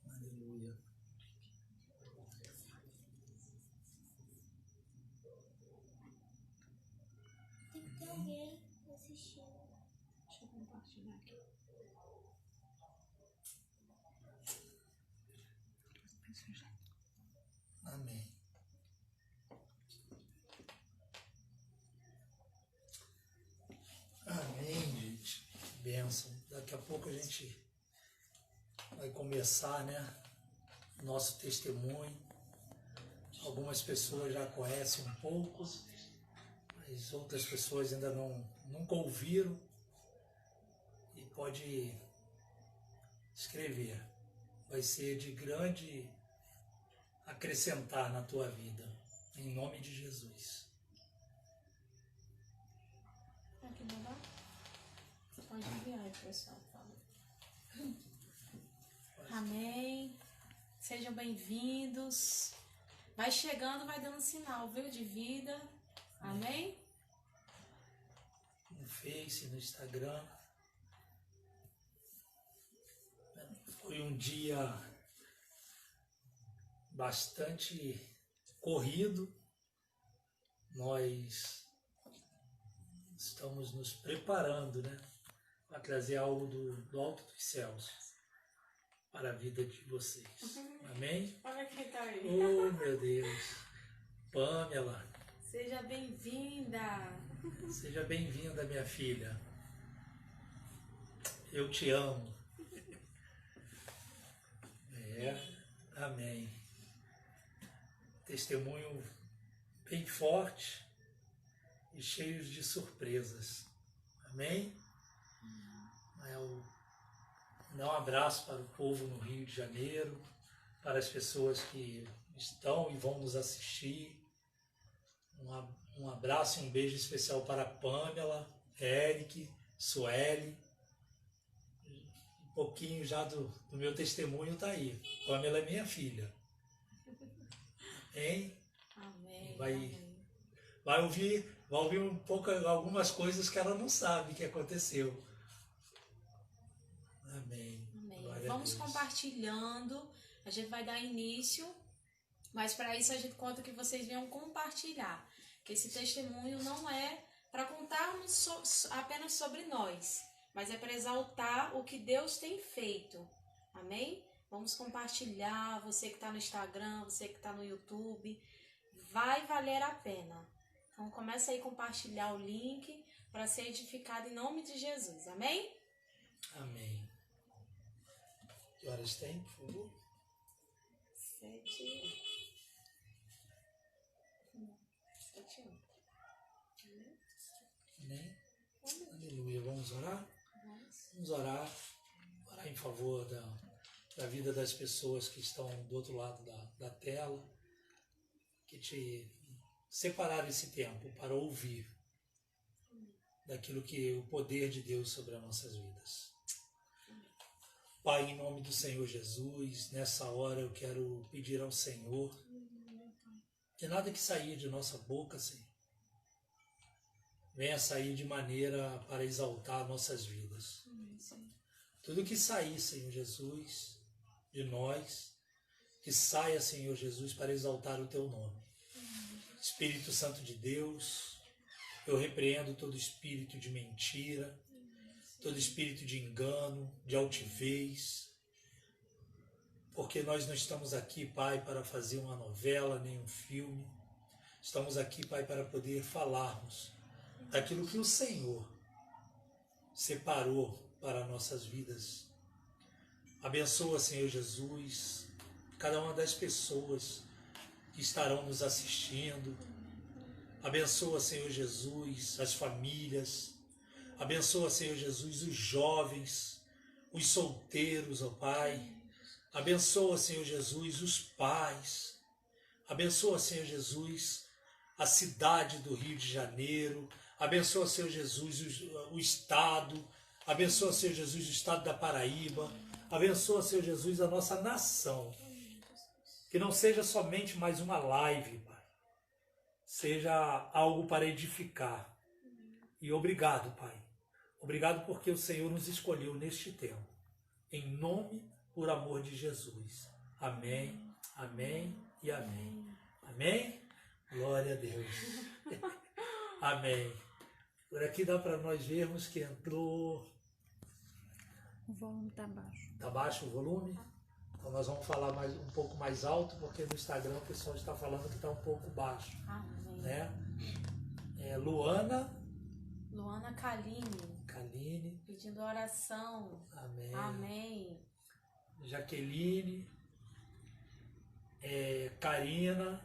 Aleluia. Tem que ter alguém assistindo. Deixa eu compartilhar aqui. Amém. Amém, gente. Bênção. Daqui a pouco a gente vai começar, né? Nosso testemunho. Algumas pessoas já conhecem um pouco, mas outras pessoas ainda nunca ouviram. E pode escrever. Vai ser de grande acrescentar na tua vida. Em nome de Jesus. Aqui, babá. Você pode enviar aí, pessoal. Fala. Amém. Sejam bem-vindos. Vai chegando, vai dando sinal, viu? De vida. Amém? No Face, no Instagram. Foi um dia bastante corrido. Nós estamos nos preparando, né, para trazer algo do alto dos céus para a vida de vocês. Amém? Olha quem tá aí. Oh, meu Deus. Pamela, Seja bem-vinda. seja bem-vinda, minha filha. Eu te amo. Amém. Testemunho bem forte e cheio de surpresas. Amém? Eu dar um abraço para o povo no Rio de Janeiro, para as pessoas que estão e vão nos assistir. Um abraço e um beijo especial para a Pamela, Eric, Sueli. Um pouquinho já do meu testemunho está aí. Pamela é minha filha. Hein? Amém. Vai ouvir um pouco algumas coisas que ela não sabe que aconteceu. Amém. Amém. Vamos compartilhando. A gente vai dar início, mas para isso a gente conta que vocês venham compartilhar. Que esse testemunho não é para contarmos apenas sobre nós, mas é para exaltar o que Deus tem feito. Amém? Vamos compartilhar. Você que está no Instagram, você que está no YouTube, vai valer a pena. Então começa aí a compartilhar o link para ser edificado em nome de Jesus. Amém? Amém. Que horas tem, por favor? 7. Amém. Aleluia. Vamos orar? Vamos orar em favor da vida das pessoas que estão do outro lado da tela, que te separaram esse tempo para ouvir daquilo que o poder de Deus sobre as nossas vidas. Pai, em nome do Senhor Jesus, nessa hora eu quero pedir ao Senhor que nada que sair de nossa boca, Senhor, venha sair de maneira para exaltar nossas vidas. Tudo que sair, Senhor Jesus, de nós, que saia, Senhor Jesus, para exaltar o Teu nome. Espírito Santo de Deus, eu repreendo todo espírito de mentira, todo espírito de engano, de altivez, porque nós não estamos aqui, Pai, para fazer uma novela, nem um filme. Estamos aqui, Pai, para poder falarmos daquilo que o Senhor separou para nossas vidas. Abençoa, Senhor Jesus, cada uma das pessoas que estarão nos assistindo. Abençoa, Senhor Jesus, as famílias. Abençoa, Senhor Jesus, os jovens, os solteiros, ó Pai. Abençoa, Senhor Jesus, os pais. Abençoa, Senhor Jesus, a cidade do Rio de Janeiro. Abençoa, Senhor Jesus, o Estado. Abençoa, Senhor Jesus, o Estado da Paraíba. Abençoa, Senhor Jesus, a nossa nação. Que não seja somente mais uma live, Pai. Seja algo para edificar. E obrigado, Pai. Obrigado porque o Senhor nos escolheu neste tempo. Em nome por amor de Jesus. Amém, amém e amém. Amém? Glória a Deus. Amém. Por aqui dá para nós vermos que entrou... O volume está baixo. Está baixo o volume? Então nós vamos falar um pouco mais alto, porque no Instagram o pessoal está falando que está um pouco baixo. Amém. Né? Luana Kaline, pedindo oração. Amém. Amém. Jaqueline, Karina,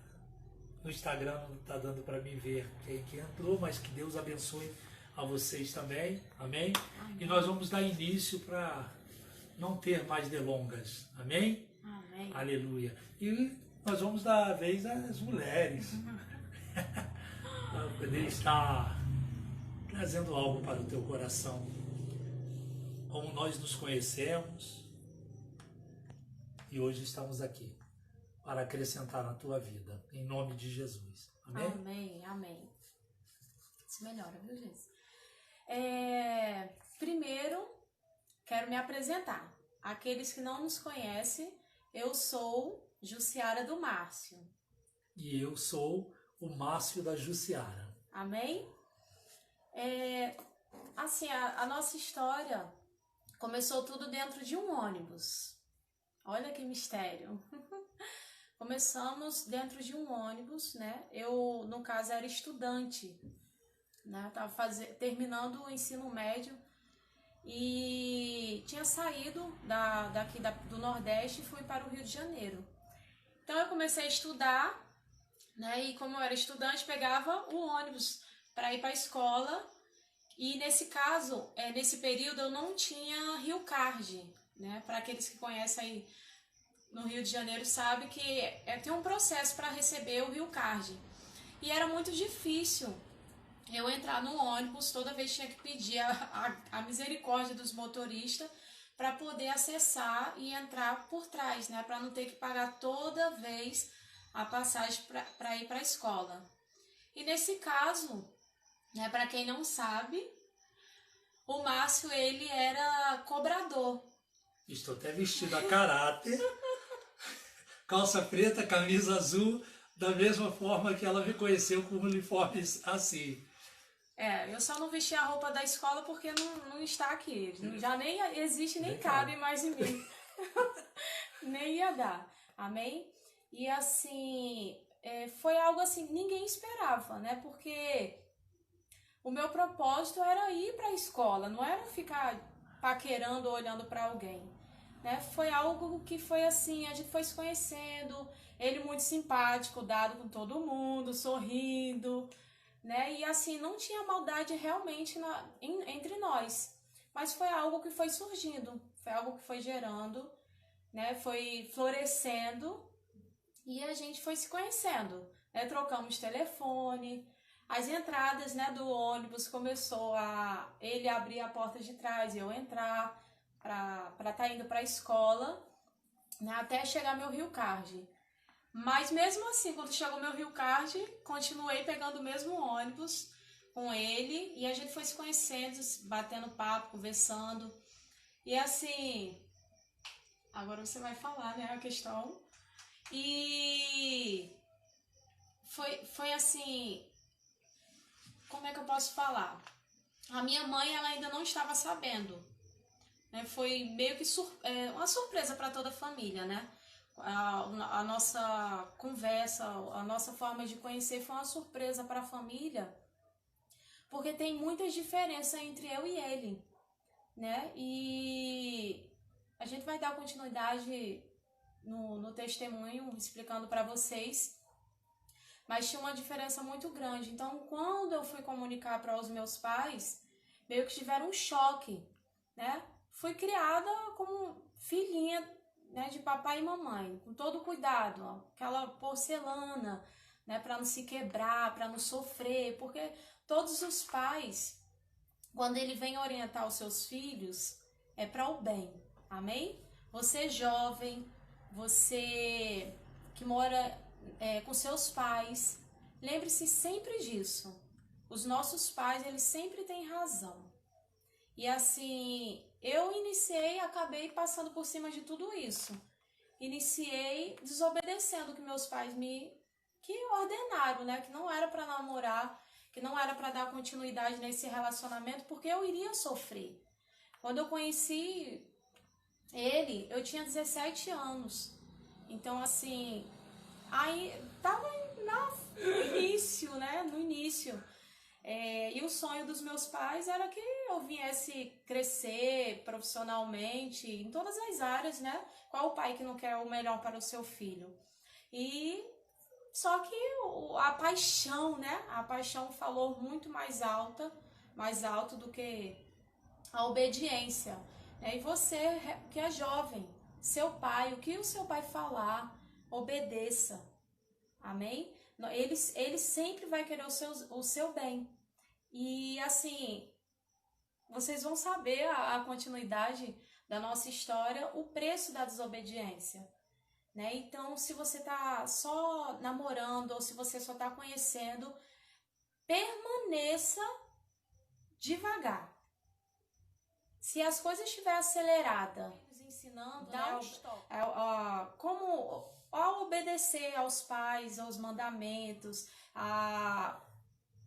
no Instagram não está dando para mim ver quem que entrou, mas que Deus abençoe a vocês também. Amém? Amém. E nós vamos dar início para não ter mais delongas. Amém? Amém. Aleluia. E nós vamos dar a vez às mulheres. Para poder estar trazendo algo para o teu coração. Como nós nos conhecemos e hoje estamos aqui para acrescentar na tua vida, em nome de Jesus. Amém? Amém, amém. Isso melhora, viu, gente? Primeiro, quero me apresentar. Aqueles que não nos conhecem, eu sou Jussiara do Márcio. E eu sou o Márcio da Jussiara. Amém? Assim, a nossa história começou tudo dentro de um ônibus. Olha que mistério. Começamos dentro de um ônibus, né? Eu, no caso, era estudante, né? Estava terminando o ensino médio e tinha saído daqui do Nordeste e fui para o Rio de Janeiro. Então eu comecei a estudar, né? E como eu era estudante, pegava o ônibus para ir para a escola. E nesse caso, nesse período, eu não tinha Rio Card, né? Para aqueles que conhecem aí no Rio de Janeiro, sabe que tem um processo para receber o Rio Card. E era muito difícil eu entrar no ônibus, toda vez tinha que pedir a misericórdia dos motoristas para poder acessar e entrar por trás, né? Para não ter que pagar toda vez a passagem para ir para a escola. E nesse caso, né, para quem não sabe, o Márcio, ele era cobrador. Estou até vestido a caráter, calça preta, camisa azul, da mesma forma que ela me conheceu com uniformes assim. Eu só não vesti a roupa da escola porque não está aqui. Já nem existe, nem cabe mais em mim. Nem ia dar. Amém? E assim, foi algo assim, ninguém esperava, né? Porque o meu propósito era ir para a escola, não era ficar paquerando ou olhando para alguém, né? Foi algo que foi assim, a gente foi se conhecendo, ele muito simpático, dado com todo mundo, sorrindo, né? E assim, não tinha maldade realmente entre nós, mas foi algo que foi surgindo, foi algo que foi gerando, né? Foi florescendo e a gente foi se conhecendo, né? Trocamos telefone. As entradas, né, do ônibus começou ele abrir a porta de trás e eu entrar para estar indo para a escola, né, até chegar meu Rio Card. Mas mesmo assim, quando chegou meu Rio Card, continuei pegando o mesmo ônibus com ele e a gente foi se conhecendo, batendo papo, conversando. E assim, agora você vai falar, né, a questão. E foi assim, como é que eu posso falar? A minha mãe, ela ainda não estava sabendo, né? Foi meio que uma surpresa para toda a família, né? A nossa conversa, a nossa forma de conhecer foi uma surpresa para a família, porque tem muitas diferenças entre eu e ele, né? E a gente vai dar continuidade no testemunho, explicando para vocês. Mas tinha uma diferença muito grande. Então, quando eu fui comunicar para os meus pais, meio que tiveram um choque, né? Fui criada como filhinha, né, de papai e mamãe, com todo cuidado, ó, aquela porcelana, né, para não se quebrar, para não sofrer, porque todos os pais, quando ele vem orientar os seus filhos, é para o bem, amém? Você jovem, você que mora com seus pais, lembre-se sempre disso. Os nossos pais, eles sempre têm razão. E assim, eu acabei passando por cima de tudo isso. Iniciei desobedecendo o que meus pais que ordenaram, né? Que não era para namorar, que não era para dar continuidade nesse relacionamento, porque eu iria sofrer. Quando eu conheci ele, eu tinha 17 anos. Então, assim, aí tava no início, né? No início. E o sonho dos meus pais era que eu viesse crescer profissionalmente em todas as áreas, né? Qual o pai que não quer o melhor para o seu filho? E só que a paixão, né? A paixão falou muito mais alto do que a obediência. E você que é jovem, seu pai, o que o seu pai falar, obedeça. Amém? Ele sempre vai querer o seu bem. E assim, vocês vão saber a continuidade da nossa história, o preço da desobediência. Né? Então, se você está só namorando ou se você só está conhecendo, permaneça devagar. Se as coisas estiverem aceleradas, ensinando, né, como ao obedecer aos pais, aos mandamentos,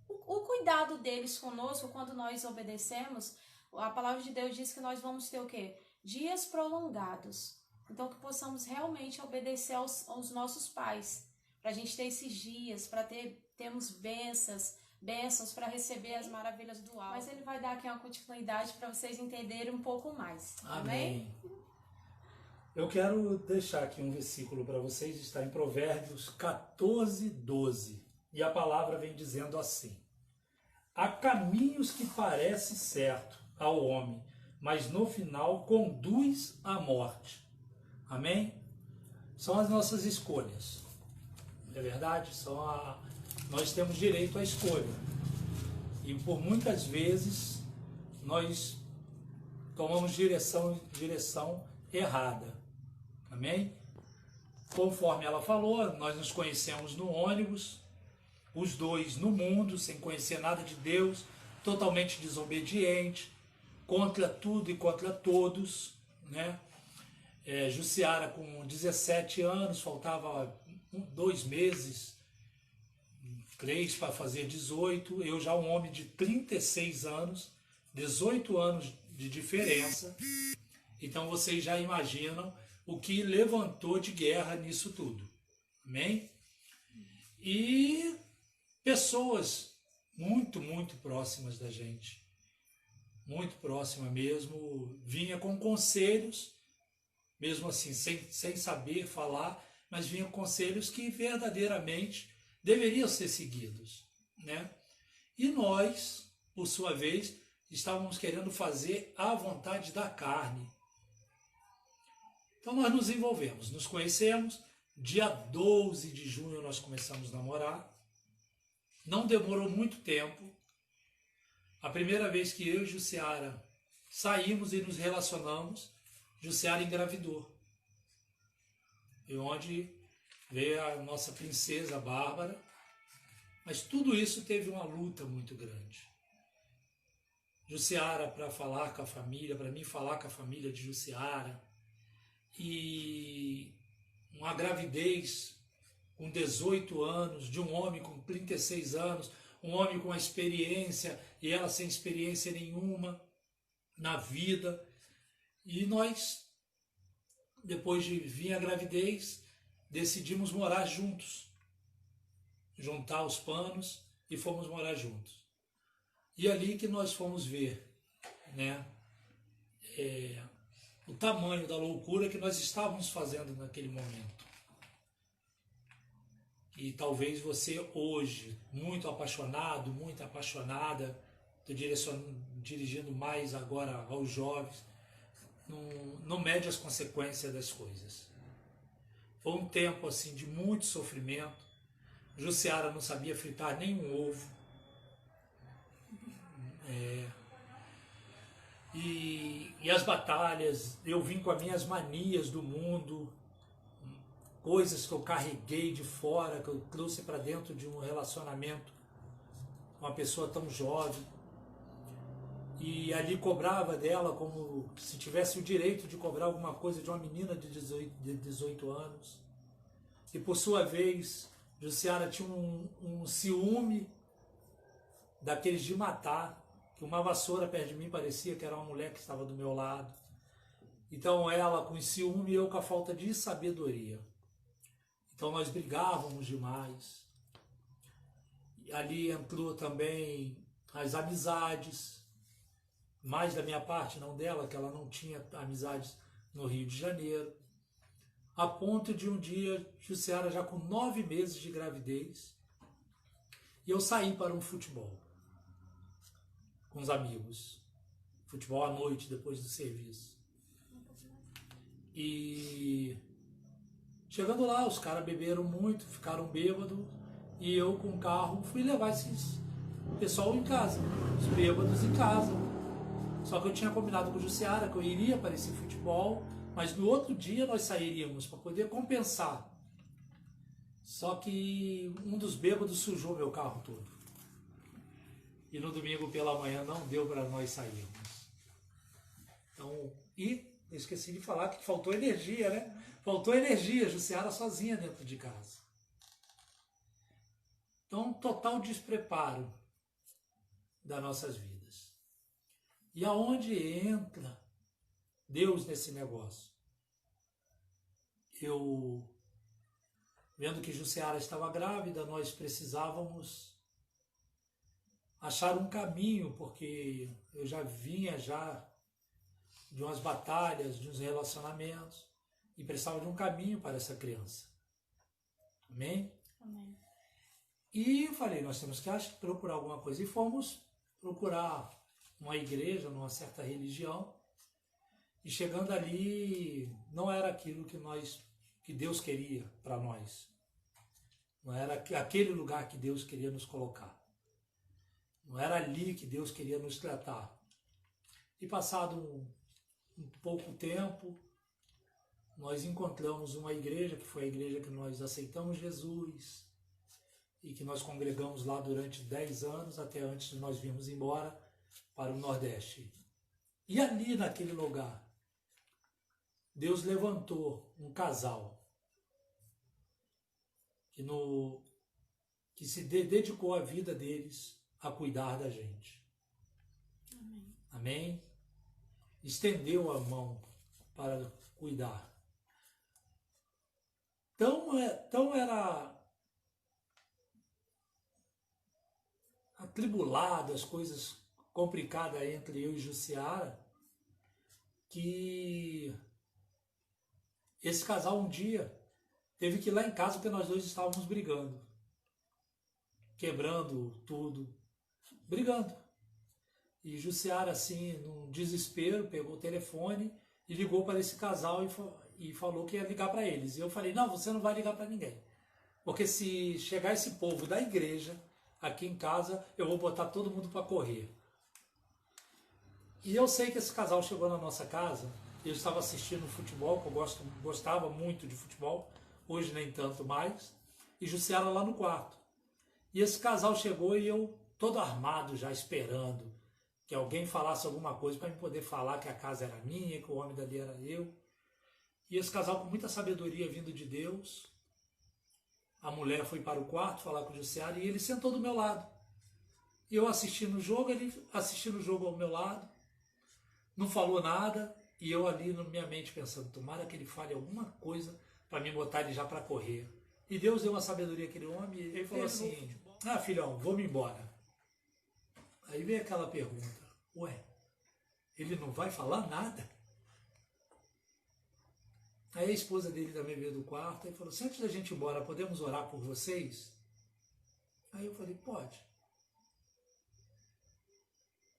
o cuidado deles conosco quando nós obedecemos, a palavra de Deus diz que nós vamos ter o quê? Dias prolongados. Então, que possamos realmente obedecer aos nossos pais, para a gente ter esses dias, para termos bênçãos para receber as maravilhas do alto. Mas ele vai dar aqui uma continuidade para vocês entenderem um pouco mais. Amém? Eu quero deixar aqui um versículo para vocês, está em Provérbios 14, 12. E a palavra vem dizendo assim: há caminhos que parecem certo ao homem, mas no final conduz à morte. Amém? São as nossas escolhas. Não é verdade? Nós temos direito à escolha. E por muitas vezes nós tomamos direção errada. Amém? Conforme ela falou, nós nos conhecemos no ônibus, os dois no mundo, sem conhecer nada de Deus, totalmente desobediente, contra tudo e contra todos, né? Jussiara com 17 anos, faltava 2 meses, 3 para fazer 18, eu já um homem de 36 anos, 18 anos de diferença, então vocês já imaginam o que levantou de guerra nisso tudo, amém? E pessoas muito, muito próximas da gente, muito próxima mesmo, vinha com conselhos, mesmo assim, sem saber falar, mas vinham conselhos que verdadeiramente deveriam ser seguidos, né? E nós, por sua vez, estávamos querendo fazer a vontade da carne. Então nós nos envolvemos, nos conhecemos, dia 12 de junho nós começamos a namorar, não demorou muito tempo, a primeira vez que eu e Jussiara saímos e nos relacionamos, Jussiara engravidou. E onde veio a nossa princesa Bárbara. Mas tudo isso teve uma luta muito grande. Jussiara para falar com a família, para mim falar com a família de Jussiara. E uma gravidez com 18 anos, de um homem com 36 anos, um homem com uma experiência e ela sem experiência nenhuma na vida. E nós, depois de vir a gravidez, decidimos morar juntos, juntar os panos e fomos morar juntos. E ali que nós fomos ver, né, o tamanho da loucura que nós estávamos fazendo naquele momento. E talvez você hoje, muito apaixonado, muito apaixonada, estou dirigindo mais agora aos jovens, não mede as consequências das coisas. Foi um tempo assim de muito sofrimento. Jussiara não sabia fritar nem um ovo. E as batalhas, eu vim com as minhas manias do mundo, coisas que eu carreguei de fora, que eu trouxe para dentro de um relacionamento com uma pessoa tão jovem. e ali cobrava dela como se tivesse o direito de cobrar alguma coisa de uma menina de 18 anos. E por sua vez, Jussiara tinha um ciúme daqueles de matar, que uma vassoura perto de mim parecia que era uma mulher que estava do meu lado. Então ela com ciúme e eu com a falta de sabedoria. Então nós brigávamos demais. E ali entrou também as amizades, mais da minha parte, não dela, que ela não tinha amizades no Rio de Janeiro. A ponto de um dia, Jussiara já com 9 meses de gravidez, e eu saí para um futebol com os amigos. Futebol à noite, depois do serviço. E chegando lá, os caras beberam muito, ficaram bêbados, e eu com o carro fui levar esses pessoal em casa, os bêbados em casa. Só que eu tinha combinado com o Jussiara que eu iria para esse futebol, mas no outro dia nós sairíamos para poder compensar. Só que um dos bêbados sujou meu carro todo. E no domingo pela manhã não deu para nós sairmos. Então, e esqueci de falar que faltou energia, né? Faltou energia, Jussiara sozinha dentro de casa. Então, total despreparo das nossas vidas. E aonde entra Deus nesse negócio? Eu, vendo que Jussiara estava grávida, nós precisávamos achar um caminho, porque eu já vinha de umas batalhas, de uns relacionamentos, e precisava de um caminho para essa criança. Amém? Amém. E eu falei, nós temos que procurar alguma coisa. E fomos procurar uma igreja, numa certa religião. E chegando ali, não era aquilo que Deus queria para nós. Não era aquele lugar que Deus queria nos colocar. Não era ali que Deus queria nos tratar. E passado um pouco tempo, nós encontramos uma igreja, que foi a igreja que nós aceitamos Jesus, e que nós congregamos lá durante 10 anos, até antes de nós virmos embora para o Nordeste. E ali naquele lugar, Deus levantou um casal que se dedicou a vida deles a cuidar da gente. Amém. Amém? Estendeu a mão para cuidar. Então era atribulado, as coisas complicadas entre eu e Jussiara, que esse casal um dia teve que ir lá em casa porque nós dois estávamos brigando, quebrando tudo, brigando. E Jussiara, assim, num desespero, pegou o telefone e ligou para esse casal e falou que ia ligar para eles. E eu falei, não, você não vai ligar para ninguém. Porque se chegar esse povo da igreja aqui em casa, eu vou botar todo mundo para correr. E eu sei que esse casal chegou na nossa casa, eu estava assistindo futebol, que eu gostava muito de futebol, hoje nem tanto mais, e Jussiara lá no quarto. E esse casal chegou e eu, todo armado já, esperando que alguém falasse alguma coisa para eu poder falar que a casa era minha, que o homem dali era eu. E esse casal com muita sabedoria vindo de Deus, a mulher foi para o quarto falar com o Jussiara e ele sentou do meu lado. E eu assistindo o jogo, ele assistindo o jogo ao meu lado, não falou nada, e eu ali na minha mente pensando, tomara que ele fale alguma coisa para me botar ele já para correr. E Deus deu uma sabedoria àquele homem, e ele falou assim, ah, filhão, vou-me embora. Aí veio aquela pergunta, ué, ele não vai falar nada? Aí a esposa dele também veio do quarto e falou, se antes da gente ir embora, podemos orar por vocês? Aí eu falei, pode.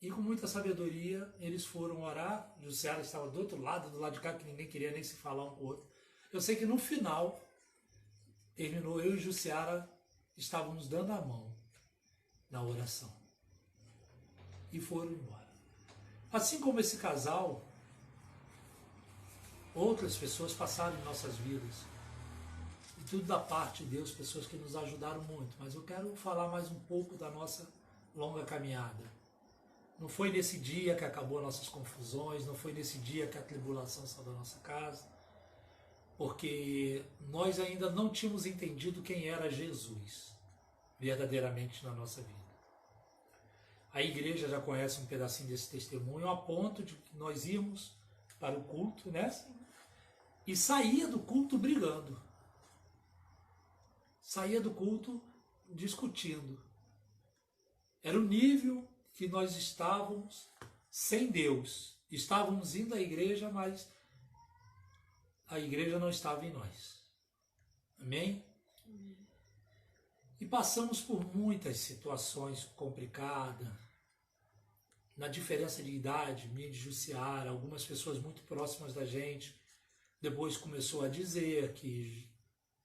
E com muita sabedoria, eles foram orar. Jussiara estava do outro lado, do lado de cá, que ninguém queria nem se falar um com o outro. Eu sei que no final, terminou, eu e Jussiara estávamos dando a mão na oração. E foram embora. Assim como esse casal, outras pessoas passaram em nossas vidas. E tudo da parte de Deus, pessoas que nos ajudaram muito. Mas eu quero falar mais um pouco da nossa longa caminhada. Não foi nesse dia que acabou nossas confusões, não foi nesse dia que a tribulação saiu da nossa casa, porque nós ainda não tínhamos entendido quem era Jesus verdadeiramente na nossa vida. A igreja já conhece um pedacinho desse testemunho, a ponto de que nós íamos para o culto, né? E saía do culto brigando. Saía do culto discutindo. Era o nível que nós estávamos sem Deus. Estávamos indo à igreja, mas a igreja não estava em nós. Amém? E passamos por muitas situações complicadas, na diferença de idade, minha de Jussiara, algumas pessoas muito próximas da gente, depois começou a dizer que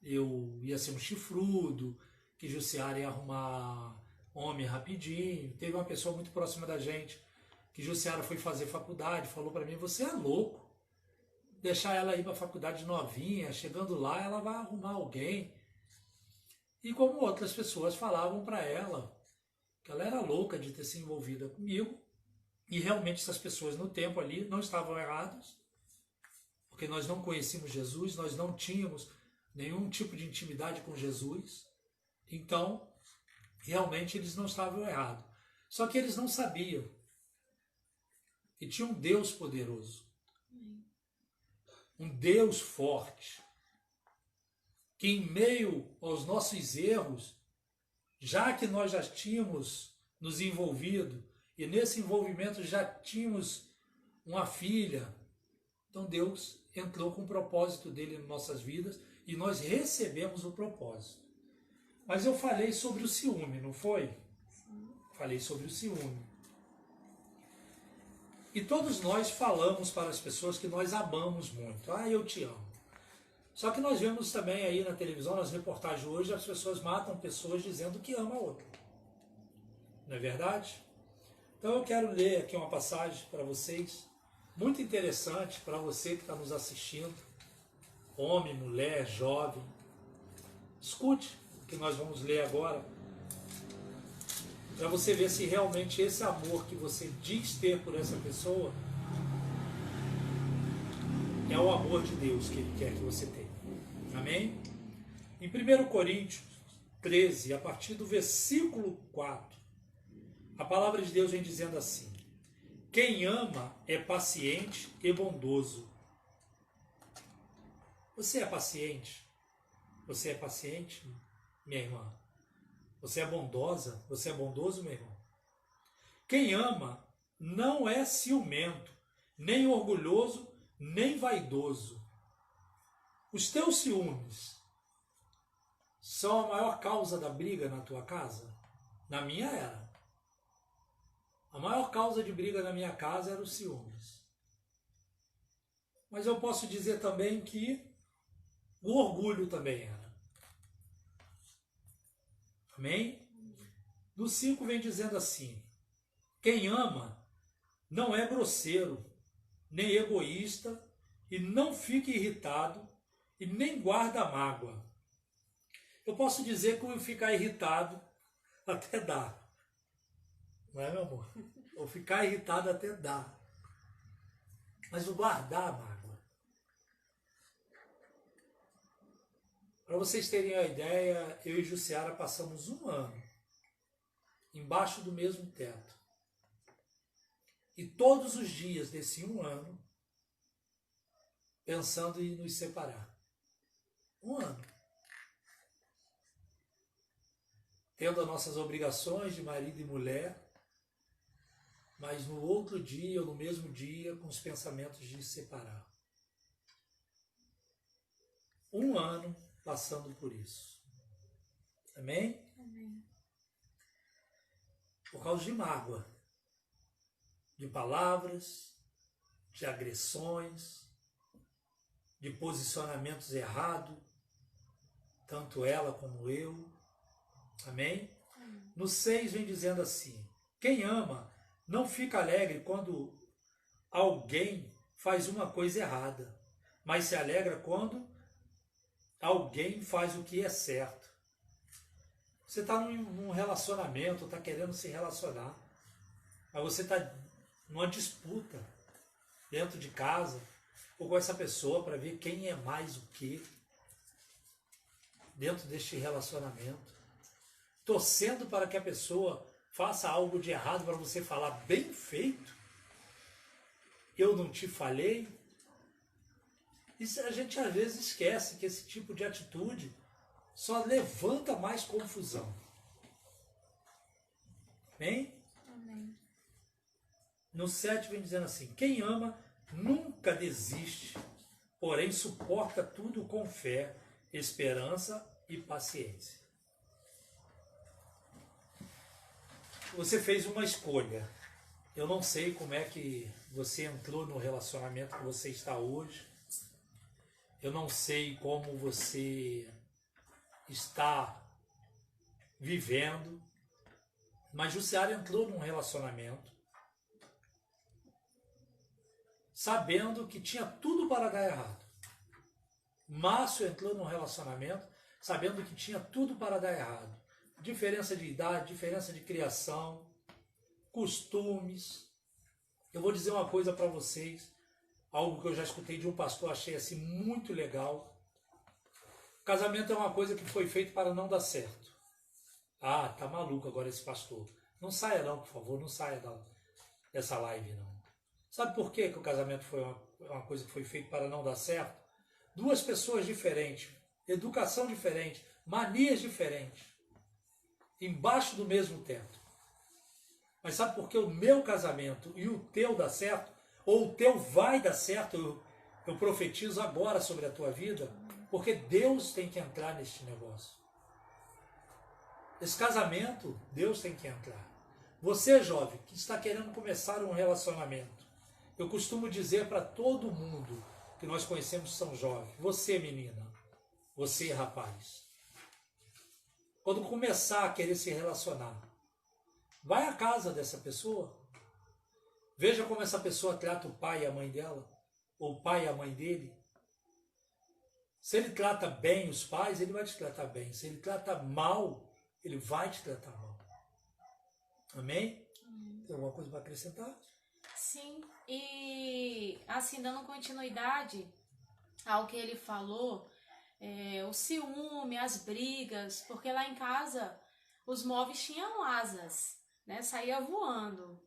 eu ia ser um chifrudo, que Jussiara ia arrumar homem rapidinho. Teve uma pessoa muito próxima da gente, que Jussiara foi fazer faculdade, falou para mim, você é louco, deixar ela ir para a faculdade novinha, chegando lá ela vai arrumar alguém. E como outras pessoas falavam para ela, que ela era louca de ter se envolvida comigo, e realmente essas pessoas no tempo ali não estavam erradas, porque nós não conhecíamos Jesus, nós não tínhamos nenhum tipo de intimidade com Jesus, então realmente eles não estavam errados. Só que eles não sabiam que tinha um Deus poderoso, um Deus forte, que em meio aos nossos erros, já que nós já tínhamos nos envolvido, e nesse envolvimento já tínhamos uma filha, então Deus entrou com o propósito dele em nossas vidas e nós recebemos o propósito. Mas eu falei sobre o ciúme, não foi? Sim. Falei sobre o ciúme. E todos nós falamos para as pessoas que nós amamos muito. Ah, eu te amo. Só que nós vemos também aí na televisão, nas reportagens hoje, as pessoas matam pessoas dizendo que ama a outra. Não é verdade? Então eu quero ler aqui uma passagem para vocês, muito interessante para você que está nos assistindo, homem, mulher, jovem. Escute o que nós vamos ler agora, para você ver se realmente esse amor que você diz ter por essa pessoa é o amor de Deus que Ele quer que você tenha. Amém? Em 1 Coríntios 13, a partir do versículo 4, a palavra de Deus vem dizendo assim: quem ama é paciente e bondoso. Você é paciente? Você é paciente, minha irmã? Você é bondosa? Você é bondoso, meu irmão? Quem ama não é ciumento, nem orgulhoso, nem vaidoso. Os teus ciúmes são a maior causa da briga na tua casa? Na minha era. A maior causa de briga na minha casa era os ciúmes. Mas eu posso dizer também que o orgulho também era. Amém? No 5 vem dizendo assim: quem ama não é grosseiro, nem egoísta, e não fica irritado, e nem guarda mágoa. Eu posso dizer que o ficar irritado até dá. Não é, meu amor? Ou ficar irritado até dá. Mas o guardar a mágoa. Para vocês terem a ideia, eu e Jussiara passamos 1 ano embaixo do mesmo teto. E todos os dias desse 1 ano, pensando em nos separar. 1 ano. Tendo as nossas obrigações de marido e mulher, mas no outro dia, ou no mesmo dia, com os pensamentos de se separar. 1 ano passando por isso. Amém? Amém. Por causa de mágoa, de palavras, de agressões, de posicionamentos errados, tanto ela como eu. Amém? No 6 vem dizendo assim: quem ama não fica alegre quando alguém faz uma coisa errada, mas se alegra quando alguém faz o que é certo. Você está num relacionamento, está querendo se relacionar. mas você está numa disputa dentro de casa ou com essa pessoa para ver quem é mais o quê dentro deste relacionamento, torcendo para que a pessoa faça algo de errado para você falar bem feito, eu não te falei. Isso a gente às vezes esquece que esse tipo de atitude só levanta mais confusão. Bem? Amém. No 7 vem dizendo assim: quem ama nunca desiste, porém suporta tudo com fé, esperança e paciência. Você fez uma escolha. Eu não sei como é que você entrou no relacionamento que você está hoje. Eu não sei como você está vivendo. Mas Jussiara entrou num relacionamento sabendo que tinha tudo para dar errado. Márcio entrou num relacionamento sabendo que tinha tudo para dar errado. Diferença de idade, diferença de criação, costumes. Eu vou dizer uma coisa para vocês, algo que eu já escutei de um pastor, achei assim muito legal. Casamento é uma coisa que foi feito para não dar certo. Ah, tá maluco agora esse pastor. Não saia não, por favor, não saia dessa live não. Sabe por que o casamento foi uma coisa que foi feita para não dar certo? Duas pessoas diferentes, educação diferente, manias diferentes, embaixo do mesmo teto. Mas sabe por que o meu casamento e o teu dá certo? Ou o teu vai dar certo? Eu profetizo agora sobre a tua vida, porque Deus tem que entrar neste negócio. Esse casamento, Deus tem que entrar. Você, jovem, que está querendo começar um relacionamento, eu costumo dizer para todo mundo que nós conhecemos que são jovens, você, menina, você, rapaz, quando começar a querer se relacionar, vai à casa dessa pessoa, veja como essa pessoa trata o pai e a mãe dela, ou o pai e a mãe dele. Se ele trata bem os pais, ele vai te tratar bem. Se ele trata mal, ele vai te tratar mal. Amém? Tem alguma coisa para acrescentar? Sim, e assim, dando continuidade ao que ele falou, o ciúme, as brigas, porque lá em casa os móveis tinham asas, né? Saía voando,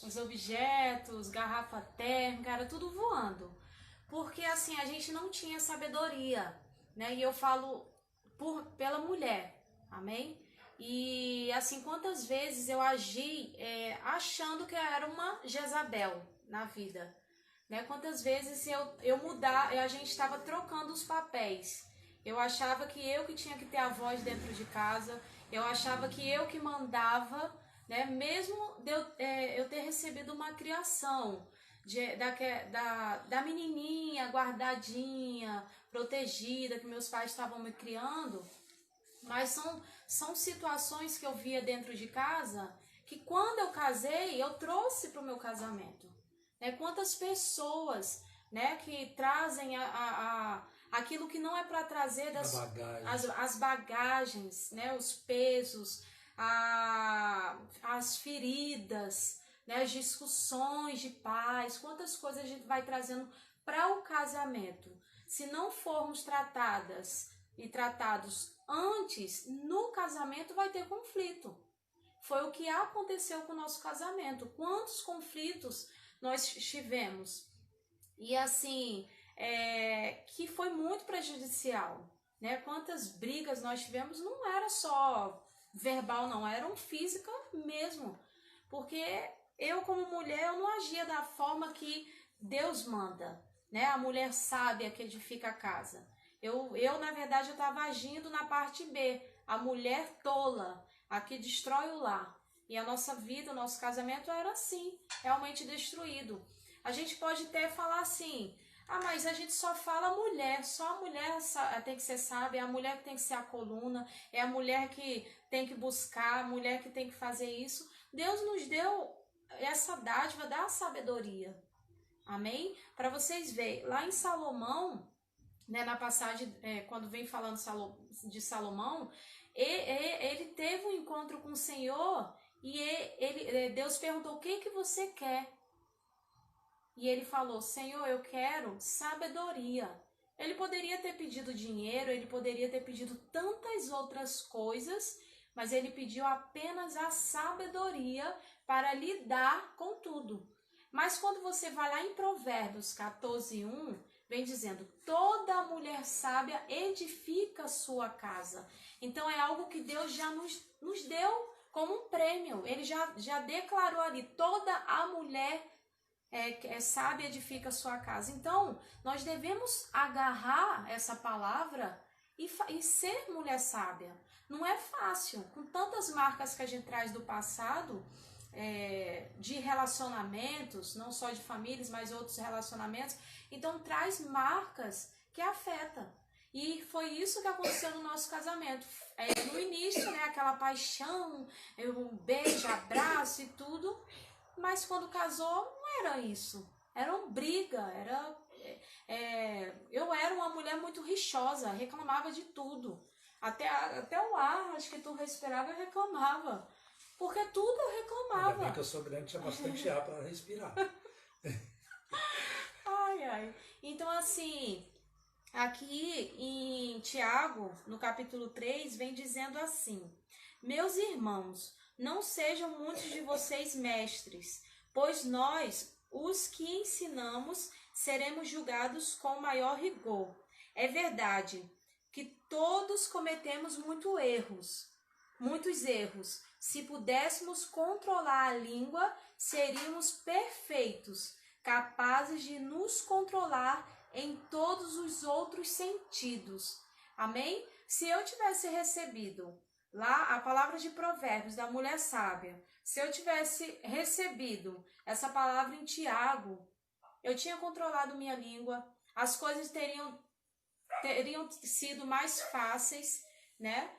os objetos, garrafa térmica, era tudo voando, porque assim, a gente não tinha sabedoria, né? E eu falo pela mulher, amém? E assim, quantas vezes eu agi achando que eu era uma Jezabel na vida, né? Quantas vezes a gente estava trocando os papéis. Eu achava que eu que tinha que ter a voz dentro de casa, eu achava que eu que mandava, né? Mesmo eu ter recebido uma criação da menininha guardadinha, protegida, que meus pais estavam me criando. Mas são situações que eu via dentro de casa que quando eu casei, eu trouxe para o meu casamento. Né? Quantas pessoas, né, que trazem aquilo que não é para trazer as bagagens, né, os pesos, as feridas, né, as discussões de paz, quantas coisas a gente vai trazendo para o casamento. Se não formos tratadas e tratados antes, no casamento vai ter conflito. Foi o que aconteceu com o nosso casamento. Quantos conflitos nós tivemos? E assim, que foi muito prejudicial, né? Quantas brigas nós tivemos, não era só verbal, não, eram física mesmo. Porque eu, como mulher, eu não agia da forma que Deus manda, né? A mulher sábia que edifica a casa. Eu na verdade, eu estava agindo na parte B, a mulher tola, a que destrói o lar. E a nossa vida, o nosso casamento era assim, realmente destruído. A gente pode até falar assim, mas a gente só fala mulher, só a mulher tem que ser sábia, é a mulher que tem que ser a coluna, é a mulher que tem que buscar, a mulher que tem que fazer isso. Deus nos deu essa dádiva da sabedoria, amém? Para vocês verem, lá em Salomão, né, na passagem, quando vem falando de Salomão, ele teve um encontro com o Senhor E Deus perguntou: o que que você quer? E ele falou: Senhor, eu quero sabedoria. Ele poderia ter pedido dinheiro, ele poderia ter pedido tantas outras coisas, mas ele pediu apenas a sabedoria para lidar com tudo. Mas quando você vai lá em Provérbios 14:1, vem dizendo: toda mulher sábia edifica sua casa. Então é algo que Deus já nos deu como um prêmio. Ele já declarou ali: toda a mulher sábia edifica sua casa. Então nós devemos agarrar essa palavra e ser mulher sábia. Não é fácil, com tantas marcas que a gente traz do passado, de relacionamentos, não só de famílias, mas outros relacionamentos. Então traz marcas que afetam. E foi isso que aconteceu no nosso casamento. No início, né, aquela paixão, um beijo, abraço e tudo. Mas quando casou, não era isso. Era uma briga, eu era uma mulher muito rixosa, reclamava de tudo. Até o ar, acho que tu respirava, eu reclamava. Porque tudo eu reclamava. Ainda bem que eu sou grande, tinha bastante ar para respirar. Ai. Então, assim, aqui em Tiago, no capítulo 3, vem dizendo assim: meus irmãos, não sejam muitos de vocês mestres, pois nós, os que ensinamos, seremos julgados com maior rigor. É verdade que todos cometemos muitos erros. Se pudéssemos controlar a língua, seríamos perfeitos, capazes de nos controlar em todos os outros sentidos. Amém? Se eu tivesse recebido lá a palavra de Provérbios da mulher sábia, se eu tivesse recebido essa palavra em Tiago, eu tinha controlado minha língua, as coisas teriam sido mais fáceis, né?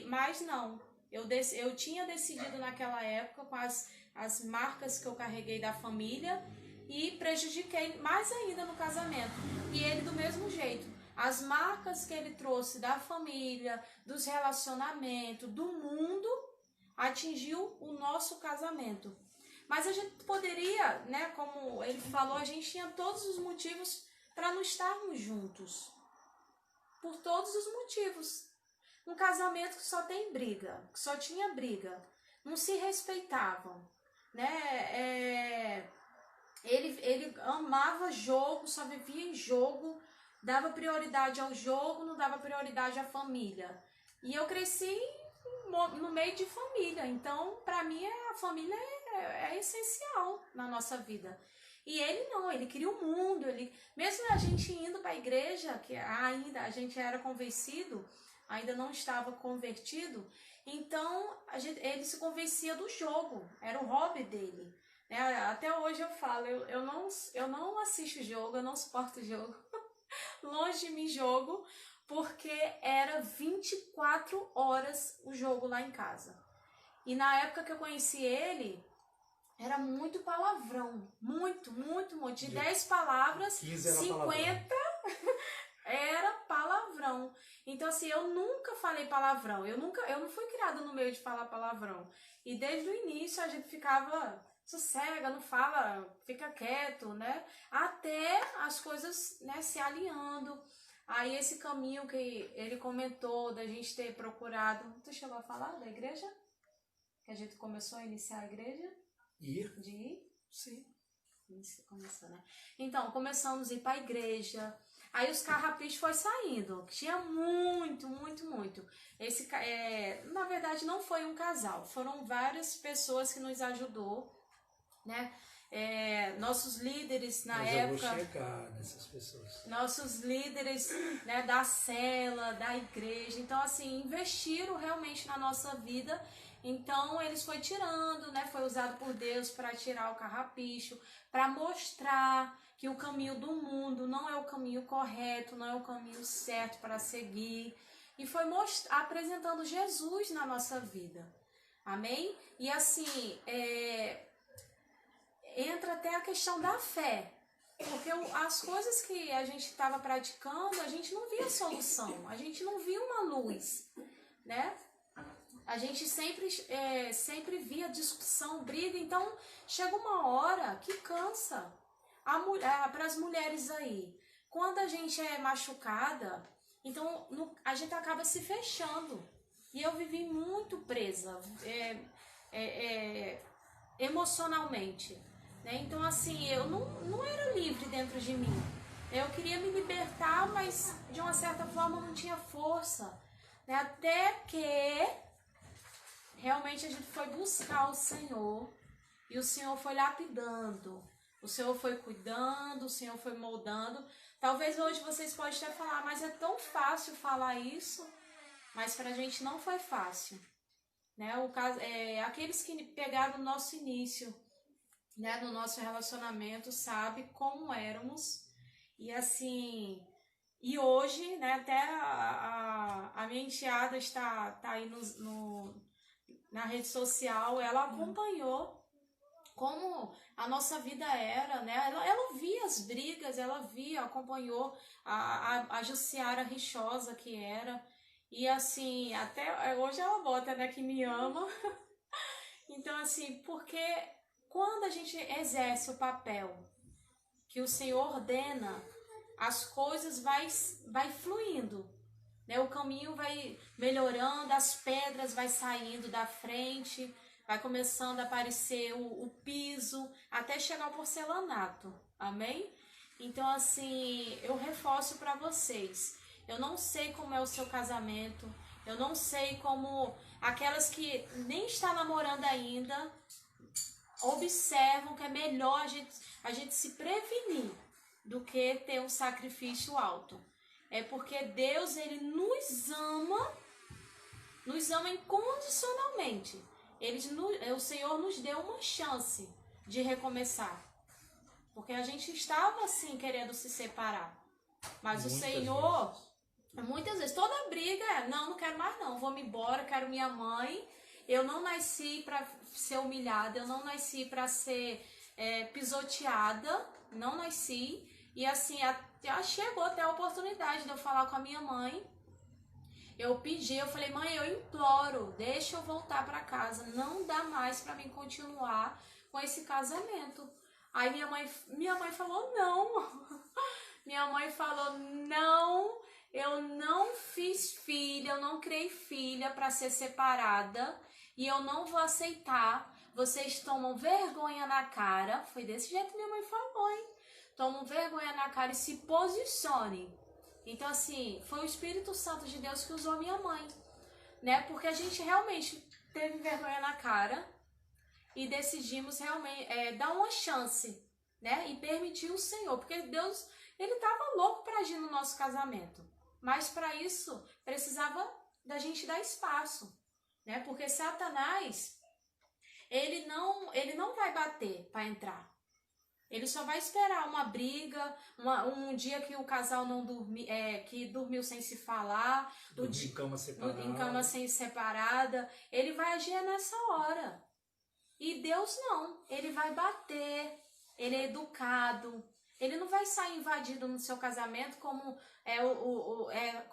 Mas não, eu tinha decidido naquela época, com as marcas que eu carreguei da família, e prejudiquei mais ainda no casamento. E ele do mesmo jeito. As marcas que ele trouxe da família, dos relacionamentos, do mundo, atingiu o nosso casamento. Mas a gente poderia, né, como ele falou, a gente tinha todos os motivos para não estarmos juntos. Por todos os motivos. Um casamento que só tem briga, que só tinha briga. Não se respeitavam, né? Ele amava jogo, só vivia em jogo, dava prioridade ao jogo, não dava prioridade à família. E eu cresci no meio de família, então para mim a família é essencial na nossa vida. E ele não, ele queria o mundo, mesmo a gente indo para a igreja, que ainda a gente era convencido, ainda não estava convertido, então ele se convencia do jogo, era o hobby dele. Até hoje eu falo, eu não assisto jogo, eu não suporto jogo, longe de mim jogo, porque era 24 horas o jogo lá em casa. E na época que eu conheci ele, era muito palavrão, muito. De 10 palavras, 50 era palavrão. Então assim, eu nunca falei palavrão, eu não fui criada no meio de falar palavrão. E desde o início a gente ficava: sossega, não fala, fica quieto, né? Até as coisas, né, se alinhando. Aí esse caminho que ele comentou da gente ter procurado... Tu chegou a falar da igreja? Que a gente começou a iniciar a igreja? De ir? Sim. Começou, né? Então, começamos a ir para a igreja. Aí os carrapichos foi saindo. Tinha muito. Na verdade, não foi um casal. Foram várias pessoas que nos ajudou, né? Nossos líderes na época. Eu vou chegar nessas pessoas. Nossos líderes, né, da cela, da igreja. Então, assim, investiram realmente na nossa vida. Então, eles foi tirando, né? Foi usado por Deus para tirar o carrapicho, para mostrar que o caminho do mundo não é o caminho correto, não é o caminho certo para seguir. E foi apresentando Jesus na nossa vida. Amém? E assim, entra até a questão da fé. Porque as coisas que a gente estava praticando, a gente não via solução, a gente não via uma luz, né? A gente sempre via discussão, briga, então chega uma hora que cansa. Para as mulheres aí, quando a gente é machucada, então a gente acaba se fechando. E eu vivi muito presa emocionalmente, né? Então assim, eu não era livre dentro de mim. Eu queria me libertar, mas de uma certa forma não tinha força, né? Até que realmente a gente foi buscar o Senhor e o Senhor foi lapidando, o Senhor foi cuidando, o Senhor foi moldando. Talvez hoje vocês possam até falar, mas é tão fácil falar isso, mas pra gente não foi fácil, né? Aqueles que pegaram o nosso início, né, no nosso relacionamento, sabe como éramos. E assim, e hoje, né, até a minha enteada tá aí na rede social, ela acompanhou como a nossa vida era, né? Ela via as brigas, acompanhou a Jussiara rixosa que era. E assim, até hoje ela bota, né, que me ama. Então assim, porque quando a gente exerce o papel que o Senhor ordena, as coisas vai fluindo, né? O caminho vai melhorando, as pedras vai saindo da frente, vai começando a aparecer o piso, até chegar ao porcelanato, amém? Então assim, eu reforço para vocês, eu não sei como é o seu casamento, eu não sei como aquelas que nem está namorando ainda, observam que é melhor a gente se prevenir do que ter um sacrifício alto. É porque Deus, ele nos ama incondicionalmente. O Senhor nos deu uma chance de recomeçar. Porque a gente estava assim querendo se separar. Mas o Senhor, muitas vezes, toda briga é, não quero mais não, vou me embora, quero minha mãe. Eu não nasci para ser humilhada, eu não nasci para ser pisoteada, não nasci. E assim, chegou até a oportunidade de eu falar com a minha mãe. Eu falei, mãe, eu imploro, deixa eu voltar para casa, não dá mais para mim continuar com esse casamento. Aí minha mãe falou, não. Minha mãe falou, não, eu não fiz filha, eu não criei filha para ser separada e eu não vou aceitar. Vocês tomam vergonha na cara. Foi desse jeito que minha mãe falou, hein? Tomam vergonha na cara e se posicionem. Então, assim, foi o Espírito Santo de Deus que usou a minha mãe, né? Porque a gente realmente teve vergonha na cara e decidimos realmente dar uma chance, né? E permitir o Senhor, porque Deus, ele estava louco para agir no nosso casamento. Mas para isso, precisava da gente dar espaço, né? Porque Satanás, ele não vai bater para entrar. Ele só vai esperar uma briga, um dia que o casal não que dormiu sem se falar, em cama separada. Em cama separada. Ele vai agir nessa hora. E Deus não. Ele vai bater. Ele é educado. Ele não vai sair invadido no seu casamento como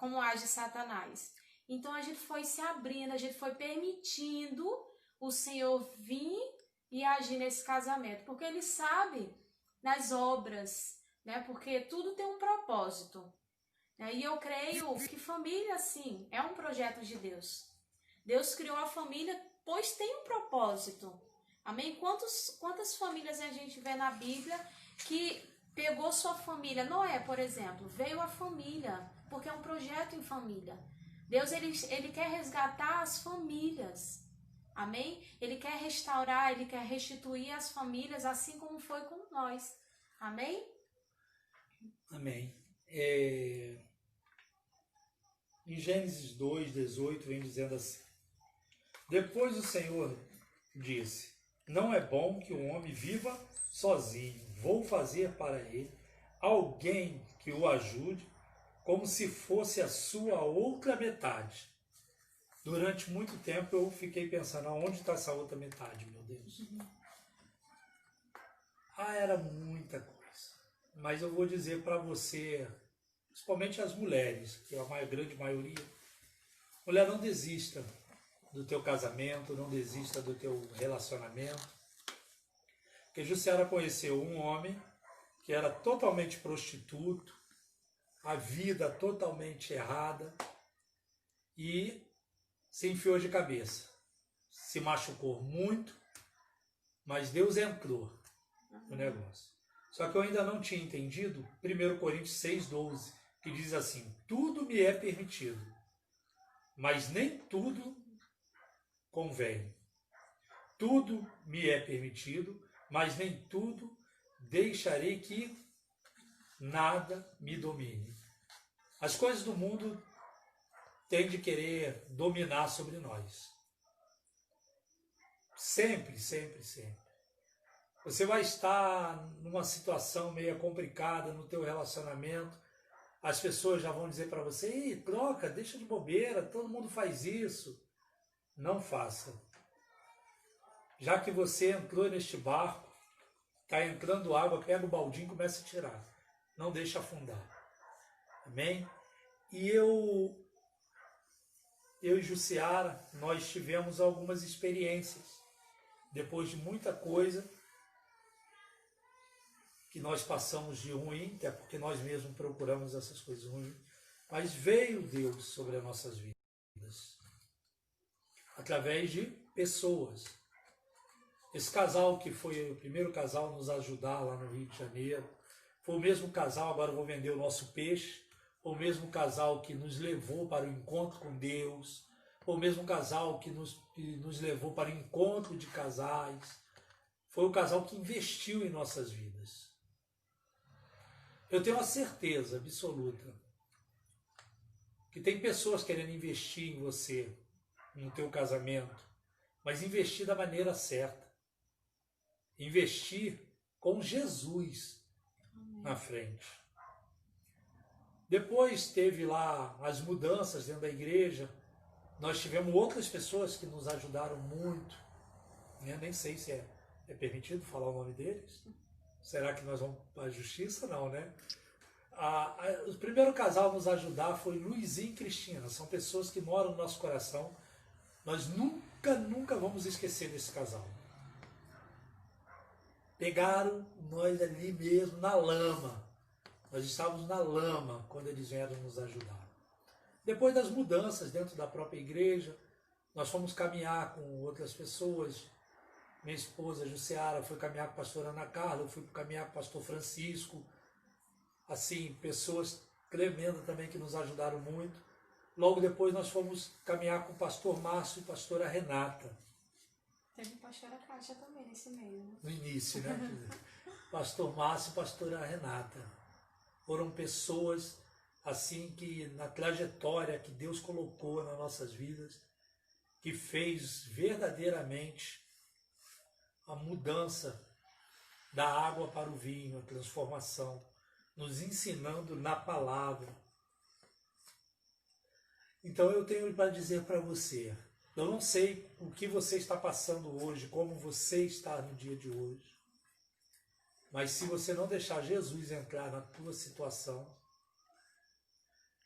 como age Satanás. Então a gente foi se abrindo, a gente foi permitindo o Senhor vir e agir nesse casamento, porque Ele sabe nas obras, né? Porque tudo tem um propósito. E eu creio que família, sim, é um projeto de Deus. Deus criou a família, pois tem um propósito. Amém? Quantas famílias a gente vê na Bíblia que pegou sua família? Noé, por exemplo, veio a família, porque é um projeto em família. Deus, ele quer resgatar as famílias. Amém? Ele quer restaurar, ele quer restituir as famílias, assim como foi com nós. Amém? Amém. Em Gênesis 2:18 vem dizendo assim: depois o Senhor disse, não é bom que o homem viva sozinho, vou fazer para ele alguém que o ajude, como se fosse a sua outra metade. Durante muito tempo eu fiquei pensando, aonde está essa outra metade, meu Deus? Era muita coisa. Mas eu vou dizer para você, principalmente as mulheres, que é a grande maioria, mulher, não desista do teu casamento, não desista do teu relacionamento. Porque Jussiara conheceu um homem que era totalmente prostituto, a vida totalmente errada, e se enfiou de cabeça. Se machucou muito, mas Deus entrou no negócio. Só que eu ainda não tinha entendido 1 Coríntios 6,12, que diz assim: tudo me é permitido, mas nem tudo convém. Tudo me é permitido, mas nem tudo deixarei que nada me domine. As coisas do mundo têm de querer dominar sobre nós. Sempre, sempre, sempre. Você vai estar numa situação meio complicada no teu relacionamento, as pessoas já vão dizer para você: ei, troca, deixa de bobeira, todo mundo faz isso. Não faça. Já que você entrou neste barco, está entrando água, pega o baldinho e começa a tirar. Não deixa afundar. Amém? E eu e Jussiara, nós tivemos algumas experiências. Depois de muita coisa que nós passamos de ruim, até porque nós mesmos procuramos essas coisas ruins, mas veio Deus sobre as nossas vidas, através de pessoas. Esse casal que foi o primeiro casal a nos ajudar lá no Rio de Janeiro, foi o mesmo casal, agora eu vou vender o nosso peixe, foi o mesmo casal que nos levou para o encontro com Deus, foi o mesmo casal que nos levou para o encontro de casais, foi o casal que investiu em nossas vidas. Eu tenho a certeza absoluta que tem pessoas querendo investir em você, no teu casamento, mas investir da maneira certa. Investir com Jesus na frente. Depois teve lá as mudanças dentro da igreja. Nós tivemos outras pessoas que nos ajudaram muito. Eu nem sei se é permitido falar o nome deles. Será que nós vamos para a justiça? Não, né? O primeiro casal a nos ajudar foi Luizinho e Cristina. São pessoas que moram no nosso coração. Nós nunca vamos esquecer desse casal. Pegaram nós ali mesmo, na lama. Nós estávamos na lama quando eles vieram nos ajudar. Depois das mudanças dentro da própria igreja, nós fomos caminhar com outras pessoas. Minha esposa, Jussiara, foi caminhar com a pastora Ana Carla, eu fui caminhar com o pastor Francisco. Assim, pessoas tremendas também que nos ajudaram muito. Logo depois nós fomos caminhar com o pastor Márcio e a pastora Renata. Teve a pastora Kátia também nesse meio, né? No início, né? Pastor Márcio e pastora Renata. Foram pessoas assim que na trajetória que Deus colocou nas nossas vidas, que fez verdadeiramente a mudança da água para o vinho, a transformação, nos ensinando na palavra. Então eu tenho para dizer para você, eu não sei o que você está passando hoje, como você está no dia de hoje, mas se você não deixar Jesus entrar na tua situação,